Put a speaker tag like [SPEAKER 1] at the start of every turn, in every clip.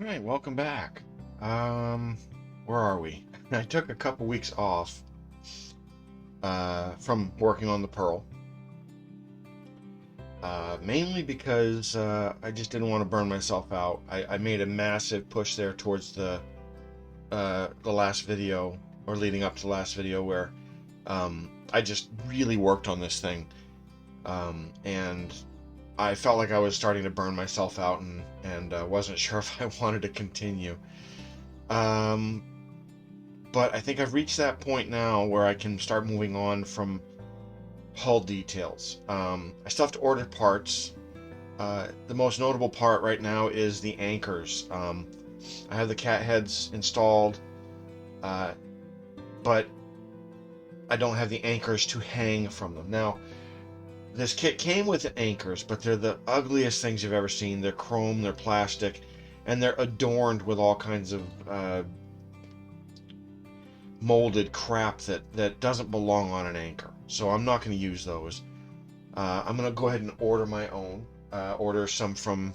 [SPEAKER 1] All right, welcome back. Where are we? I took a couple weeks off from working on the Pearl, mainly because I just didn't want to burn myself out. I made a massive push there towards the last video, or leading up to the last video, where I just really worked on this thing, and I felt like I was starting to burn myself out, and wasn't sure if I wanted to continue. Um, but I think I've reached that point now where I can start moving on from hull details. I still have to order parts. The most notable part right now is the anchors. I have the cat heads installed, but I don't have the anchors to hang from them. Now, this kit came with anchors, but they're the ugliest things you've ever seen. They're chrome, they're plastic, and they're adorned with all kinds of molded crap that doesn't belong on an anchor. So I'm not going to use those. I'm going to go ahead and order my own. Order some from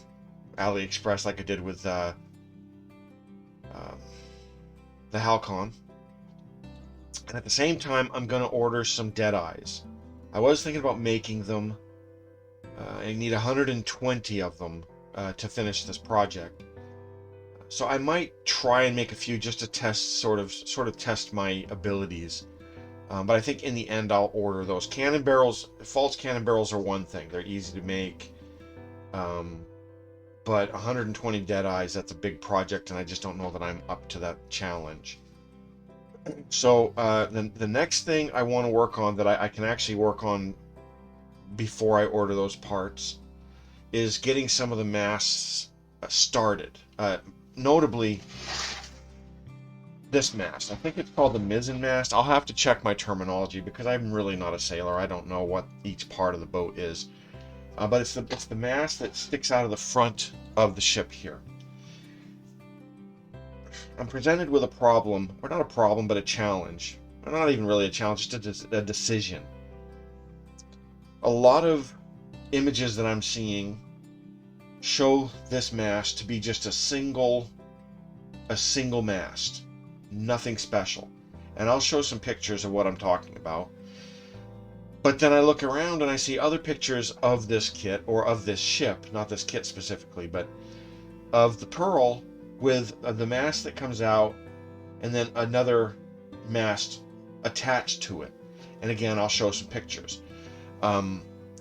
[SPEAKER 1] AliExpress like I did with the Halcon. And at the same time, I'm going to order some dead eyes. I was thinking about making them. I need 120 of them to finish this project. So I might try and make a few just to test, sort of test my abilities. But I think in the end I'll order those. Cannon barrels, false cannon barrels are one thing. They're easy to make. But 120 dead eyes, that's a big project, and I just don't know that I'm up to that challenge. So the next thing I want to work on, that I can actually work on before I order those parts, is getting some of the masts started. Notably, this mast. I think it's called the mizzen mast. I'll have to check my terminology because I'm really not a sailor. I don't know what each part of the boat is. But it's the mast that sticks out of the front of the ship here. I'm presented with a problem, or not a problem, but a challenge. Or not even really a challenge, just a decision. A lot of images that I'm seeing show this mast to be just a single mast, nothing special. And I'll show some pictures of what I'm talking about. But then I look around and I see other pictures of this kit, or of this ship, not this kit specifically, but of the Pearl, with the mast that comes out and then another mast attached to it. And again, I'll show some pictures. I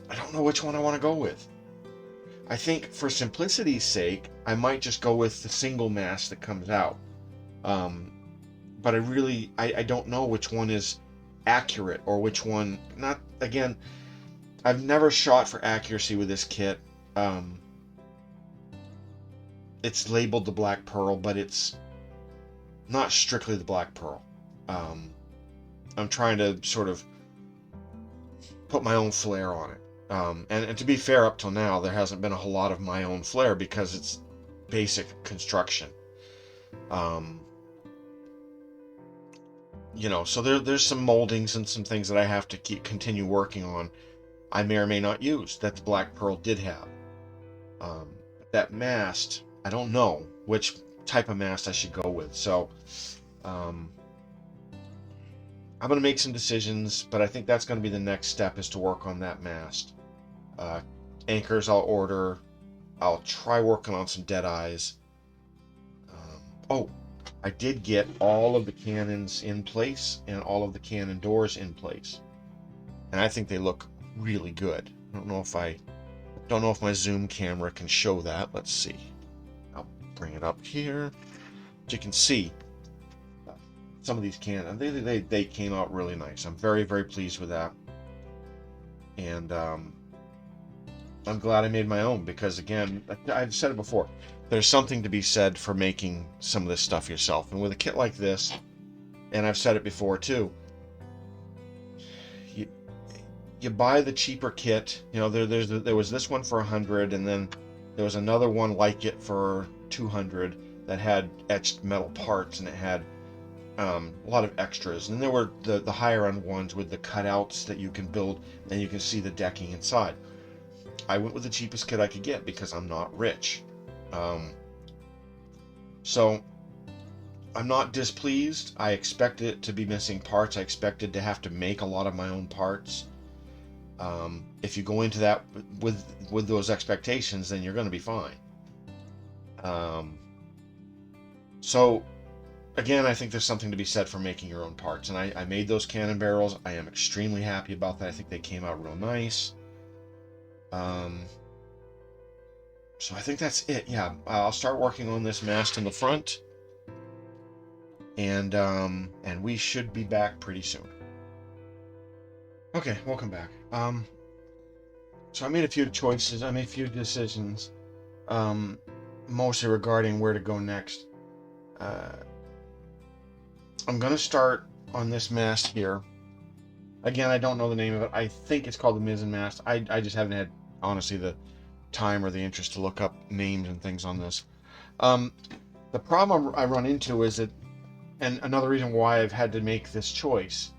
[SPEAKER 1] don't know which one I want to go with. I think for simplicity's sake, I might just go with the single mast that comes out. But I don't know which one is accurate, or which one not. Again, I've never shot for accuracy with this kit. It's labeled the Black Pearl, but it's not strictly the Black Pearl. I'm trying to sort of put my own flair on it. And to be fair, up till now, there hasn't been a whole lot of my own flair because it's basic construction. So there's some moldings and some things that I have to continue working on. I may or may not use that the Black Pearl did have. That mast, I don't know which type of mast I should go with. So I'm going to make some decisions, but I think that's going to be the next step, is to work on that mast. Anchors I'll order. I'll try working on some dead eyes. I did get all of the cannons in place and all of the cannon doors in place, and I think they look really good. I don't know if my zoom camera can show that. Let's see. I'll bring it up here. But you can see some of these cannons. They came out really nice. I'm very, very pleased with that, and I'm glad I made my own, because again, I've said it before, there's something to be said for making some of this stuff yourself. And with a kit like this, and I've said it before too, you buy the cheaper kit. There was this one for 100, and then there was another one like it for 200 that had etched metal parts, and it had a lot of extras. And then there were the higher end ones with the cutouts that you can build, and you can see the decking inside. I went with the cheapest kit I could get because I'm not rich. So I'm not displeased. I expected it to be missing parts. I expected to have to make a lot of my own parts. If you go into that with those expectations, then you're going to be fine. So again, I think there's something to be said for making your own parts, and I made those cannon barrels. I am extremely happy about that. I think they came out real nice. So I think that's it. Yeah, I'll start working on this mast in the front, and we should be back pretty soon. Okay, welcome back. So I made a few choices. I made a few decisions, mostly regarding where to go next. I'm gonna start on this mast here. Again, I don't know the name of it. I think it's called the mizzen mast. I just haven't had, honestly, the time or the interest to look up names and things on this. The problem I run into is that, and another reason why I've had to make this choice,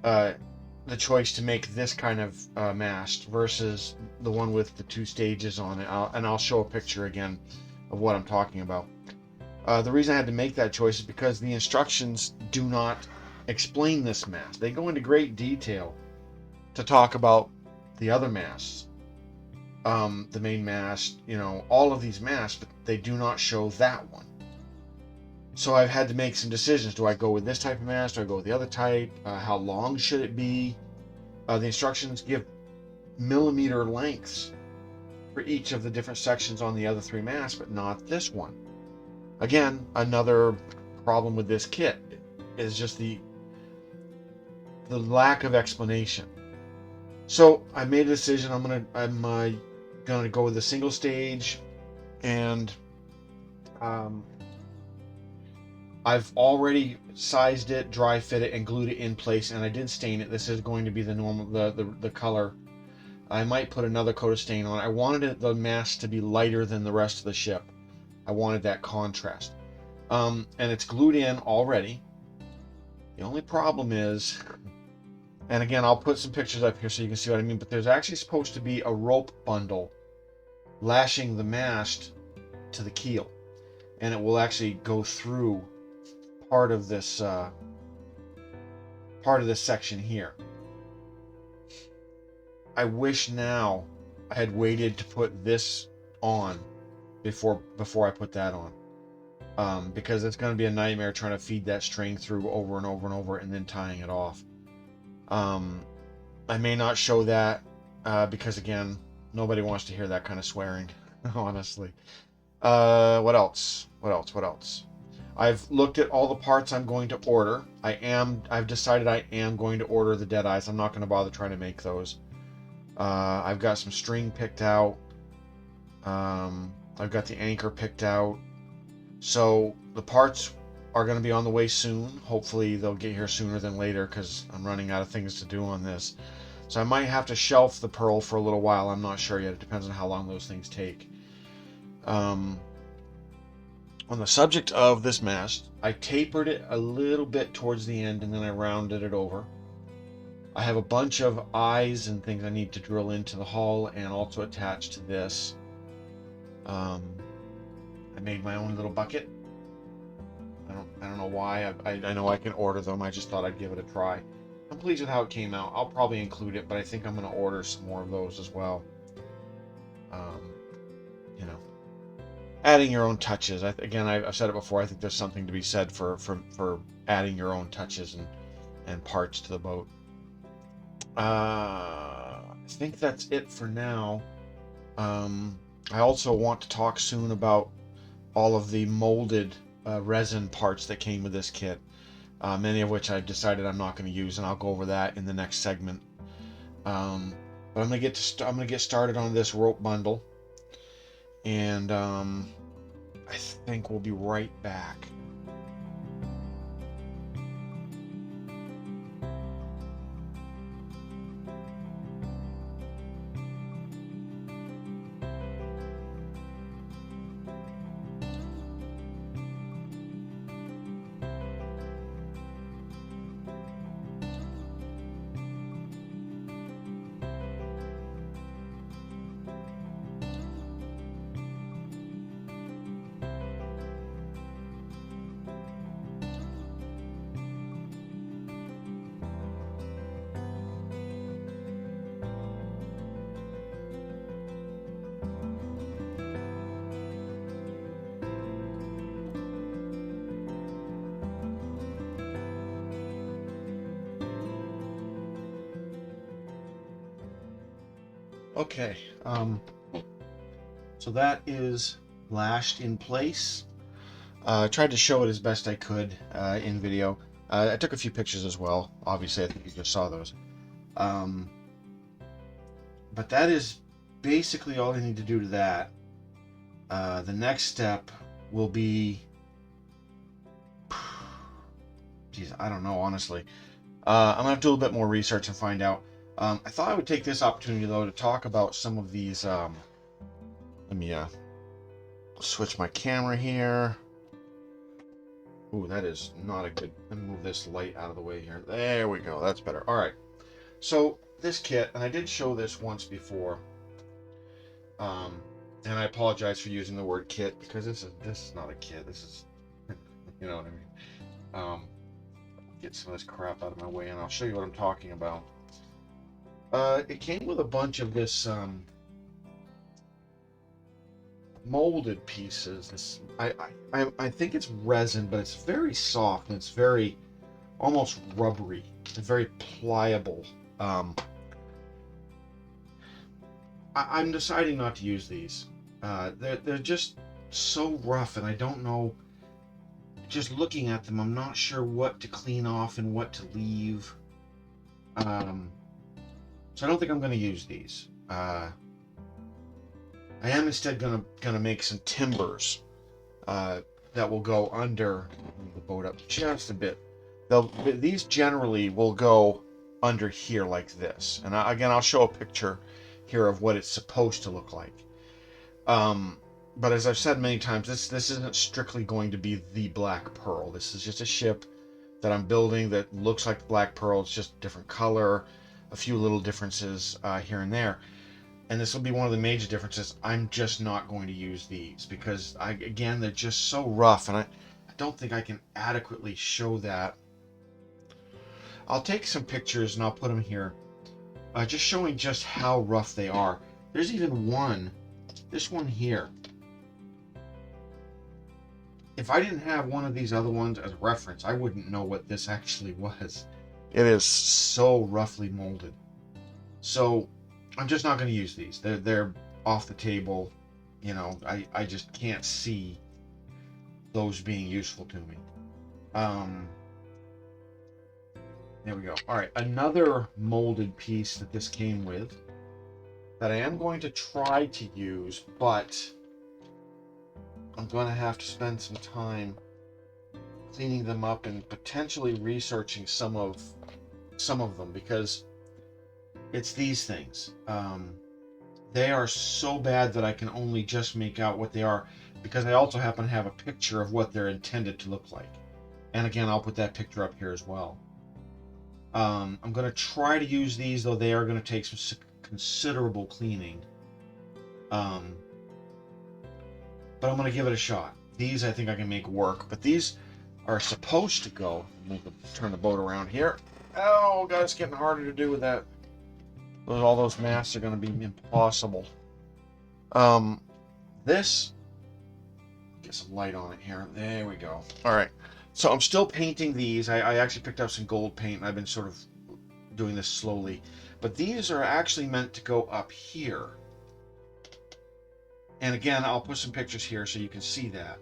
[SPEAKER 1] the choice to make this kind of mast versus the one with the 2 stages on it. I'll show a picture again of what I'm talking about. The reason I had to make that choice is because the instructions do not explain this mast. They go into great detail to talk about the other masts, the main mast, all of these masts, but they do not show that one. So I've had to make some decisions. Do I go with this type of mast? Do I go with the other type? How long should it be? The instructions give millimeter lengths for each of the different sections on the other 3 masts, but not this one. Again, another problem with this kit is just the lack of explanation. So I made a decision. I'm gonna go with a single stage, and I've already sized it, dry fit it, and glued it in place, and I did stain it. This is going to be the normal the color. I might put another coat of stain on it. I wanted the mast to be lighter than the rest of the ship. I wanted that contrast. And it's glued in already. The only problem is, and again, I'll put some pictures up here so you can see what I mean, but there's actually supposed to be a rope bundle lashing the mast to the keel, and it will actually go through part of this section here. I wish now I had waited to put this on before I put that on, because it's going to be a nightmare trying to feed that string through over and over and over and then tying it off. I may not show that because, again, nobody wants to hear that kind of swearing, honestly. What else? I've looked at all the parts I'm going to order. I've decided I am going to order the Deadeyes. I'm not going to bother trying to make those. I've got some string picked out. I've got the anchor picked out. So the parts are going to be on the way soon. Hopefully they'll get here sooner than later because I'm running out of things to do on this. So I might have to shelf the Pearl for a little while. I'm not sure yet. It depends on how long those things take. On the subject of this mast, I tapered it a little bit towards the end and then I rounded it over. I have a bunch of eyes and things I need to drill into the hull and also attach to this. I made my own little bucket. I don't know why. I know I can order them. I just thought I'd give it a try. I'm pleased with how it came out. I'll probably include it, but I think I'm going to order some more of those as well. Adding your own touches. Again, I've said it before. I think there's something to be said for adding your own touches and parts to the boat. I think that's it for now. I also want to talk soon about all of the molded resin parts that came with this kit, many of which I've decided I'm not going to use, and I'll go over that in the next segment. But I'm going to get started on this rope bundle, and I think we'll be right back. Okay, so that is lashed in place. I tried to show it as best I could in video. I took a few pictures as well. Obviously, I think you just saw those. But that is basically all I need to do to that. The next step will be... Geez, I don't know, honestly. I'm going to have to do a little bit more research and find out. I thought I would take this opportunity, though, to talk about some of these... let me switch my camera here. Ooh, that is not a good... Let me move this light out of the way here. There we go. That's better. All right. So this kit, and I did show this once before, and I apologize for using the word kit because this is not a kit. This is, you know what I mean. Get some of this crap out of my way, and I'll show you what I'm talking about. It came with a bunch of this molded pieces. This I think it's resin, but it's very soft and it's very almost rubbery. It's very pliable. I'm deciding not to use these. They're just so rough, and I don't know. Just looking at them, I'm not sure what to clean off and what to leave. So I don't think I'm going to use these. I am instead gonna make some timbers that will go under the boat up just a bit. These generally will go under here like this, and again I'll show a picture here of what it's supposed to look like. But as I've said many times, this isn't strictly going to be the Black Pearl. This is just a ship that I'm building that looks like the Black Pearl. It's just a different color, a few little differences here and there. And this will be one of the major differences. I'm just not going to use these because, again, they're just so rough, and I don't think I can adequately show that. I'll take some pictures and I'll put them here, just showing just how rough they are. There's even one, this one here. If I didn't have one of these other ones as reference, I wouldn't know what this actually was. It is so roughly molded. So I'm just not going to use these. They're off the table. You know, I just can't see those being useful to me. There we go. All right, another molded piece that this came with that I am going to try to use, but I'm going to have to spend some time cleaning them up and potentially researching some of them, because it's these things. They are so bad that I can only just make out what they are, because I also happen to have a picture of what they're intended to look like. And again, I'll put that picture up here as well. I'm going to try to use these, though they are going to take some considerable cleaning. But I'm going to give it a shot. These I think I can make work, but these are supposed to go. Turn the boat around here. Oh god, it's getting harder to do with that. All those masts are going to be impossible. This, get some light on it here. There we go. All right. So I'm still painting these. I actually picked up some gold paint, and I've been sort of doing this slowly. But these are actually meant to go up here. And again, I'll put some pictures here so you can see that.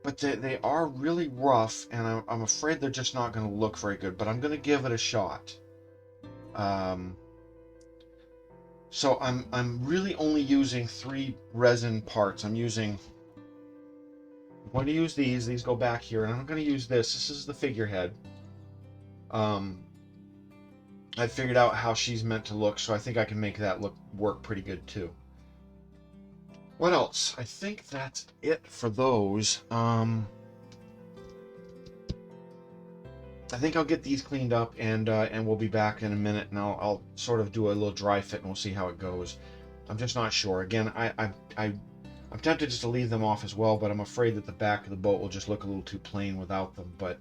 [SPEAKER 1] But they are really rough, and I'm afraid they're just not going to look very good. But I'm going to give it a shot. So I'm really only using 3 resin parts. I'm going to use these. These go back here, and I'm going to use this. This is the figurehead. I figured out how she's meant to look, so I think I can make that work pretty good too. What else? I think that's it for those. I think I'll get these cleaned up, and we'll be back in a minute, and I'll sort of do a little dry fit, and we'll see how it goes. I'm just not sure. Again, I'm tempted just to leave them off as well, but I'm afraid that the back of the boat will just look a little too plain without them. But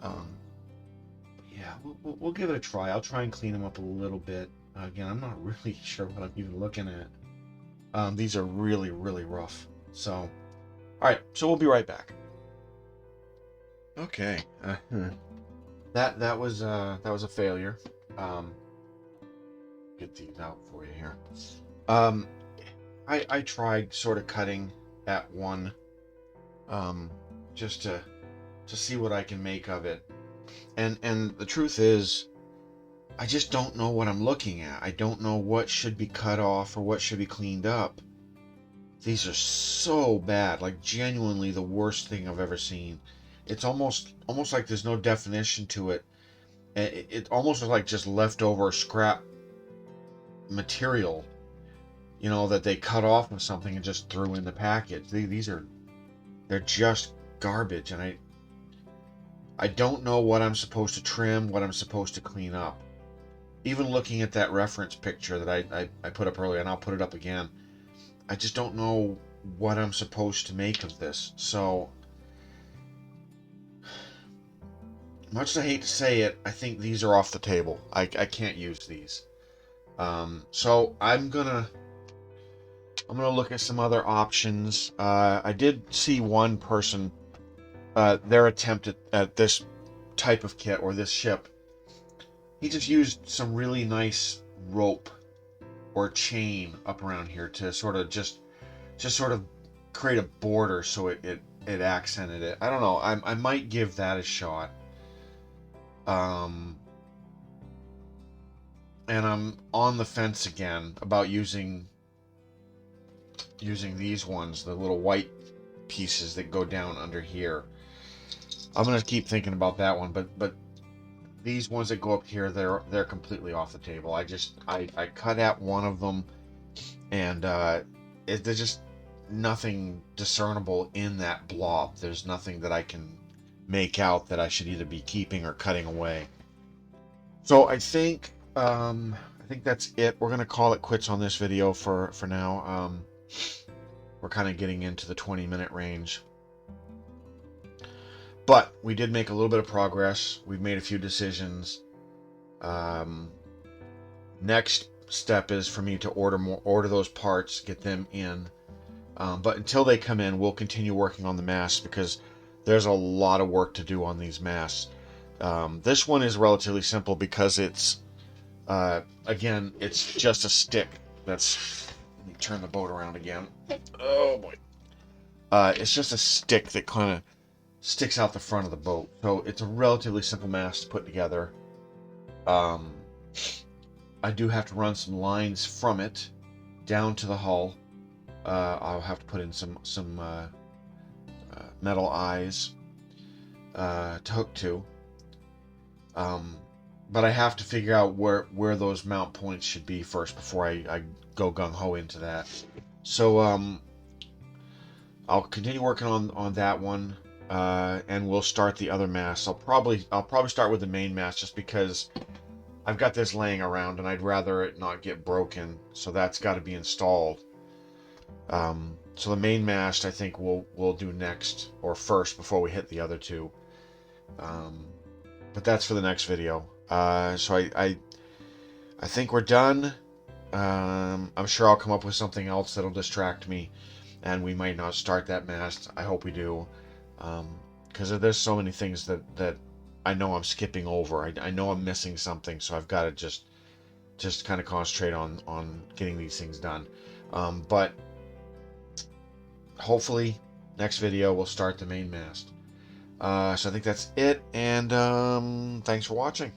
[SPEAKER 1] yeah, we'll give it a try. I'll try and clean them up a little bit. Again, I'm not really sure what I'm even looking at. These are really, really rough. So, all right. So we'll be right back. Okay. That was a failure. Get get these out for you here. I tried sort of cutting at one, just to see what I can make of it. And the truth is, I just don't know what I'm looking at. I don't know what should be cut off or what should be cleaned up. These are so bad, like genuinely the worst thing I've ever seen. It's almost like there's no definition to it. It almost looks like just leftover scrap material, you know, that they cut off of something and just threw in the package. They're just garbage, and I don't know what I'm supposed to trim, what I'm supposed to clean up. Even looking at that reference picture that I put up earlier, and I'll put it up again, I just don't know what I'm supposed to make of this. So, much as I hate to say it, I think these are off the table. I can't use these. So I'm gonna look at some other options. I did see one person, their attempt at this type of kit or this ship. He just used some really nice rope or chain up around here to sort of just sort of create a border so it accented it. I don't know. I might give that a shot. And I'm on the fence again about using these ones, the little white pieces that go down under here. I'm gonna keep thinking about that one, but these ones that go up here, they're completely off the table. I cut at one of them, and there's just nothing discernible in that blob. There's nothing that I can make out that I should either be keeping or cutting away. So I think that's it. We're gonna call it quits on this video for now. We're kind of getting into the 20-minute range. But we did make a little bit of progress. We've made a few decisions. Next step is for me to order those parts, get them in. But until they come in, we'll continue working on the masts because there's a lot of work to do on these masts. This one is relatively simple because it's, again, it's just a stick. Let me turn the boat around again. Oh boy. It's just a stick that kind of sticks out the front of the boat. So it's a relatively simple mast to put together. I do have to run some lines from it down to the hull. I'll have to put in some metal eyes to hook to. But I have to figure out where those mount points should be first before I go gung-ho into that. So I'll continue working on that one. And we'll start the other masts. I'll probably start with the main mast just because I've got this laying around and I'd rather it not get broken, so that's got to be installed. So the main mast I think we'll do next or first before we hit the other two. But that's for the next video. So I think we're done. I'm sure I'll come up with something else that'll distract me, and we might not start that mast. I hope we do. Because there's so many things that I know I'm skipping over. I know I'm missing something, so I've got to just kind of concentrate on getting these things done. But hopefully next video we'll start the main mast. So I think that's it, and thanks for watching.